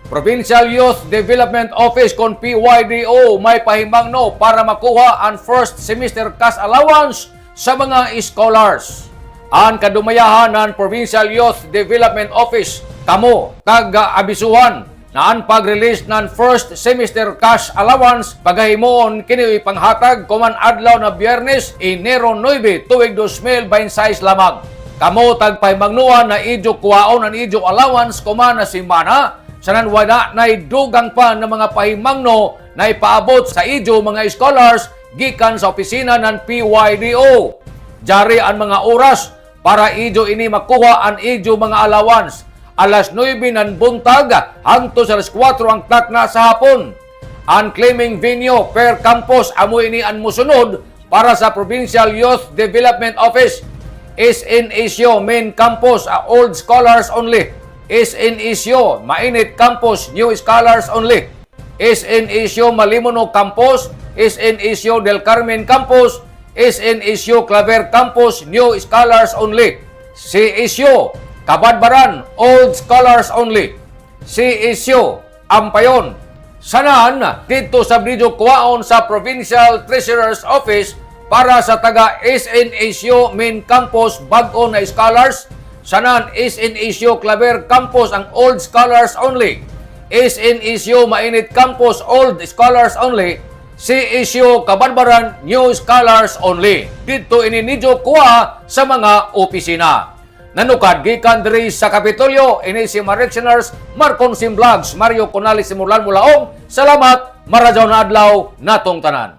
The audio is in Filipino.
Provincial Youth Development Office kon PYDO may pahimangno para makuha ang first semester cash allowance sa mga scholars. Ang kadumayahan ng Provincial Youth Development Office kamo kag-abisuhan na ang pag-release ng first semester cash allowance pagahimoon kini panghatag kuman adlaw na Biyernes, Enero 9, tuig 2026 lamang. Kamo tagpahimangnuan na idyo kuwaon ang idyo allowance kuman na simana sanan wala na dugang pa ng mga pahimangno na ipaabot sa idyo mga scholars gikan sa opisina ng PYDO. Jari ang mga oras para idyo ini makuha ang idyo mga allowance. Alas 9 ng buntag hangtod sa alas 4 ang clock na sa hapon. Ang claiming venue per campus amo ini ang musunod para sa Provincial Youth Development Office. SNECO Main Campus, Old Scholars Only. SNECO Mainit Campus, New Scholars Only. SNECO Malimono Campus, SNECO Del Carmen Campus, SNECO Claver Campus, New Scholars Only. CECO Kabadbaran, Old Scholars Only. CECO Ampayon. Sanahan dito sa Bridyo kuwaon sa Provincial Treasurer's Office para sa taga SNECO Main Campus bag-o na scholars. Sanahan SNECO Claver Campus ang Old Scholars Only. SNECO Mainit Campus Old Scholars Only. CECO Kabadbaran New Scholars Only. Dito ininidyo kuha sa mga opisina. Nanukad gikan diri sa Kapitolyo ini si Marictioners Marcon Sim Vlogs Mario Conales Simulan Mulaong. Salamat, maradyaw na adlaw natong tanan.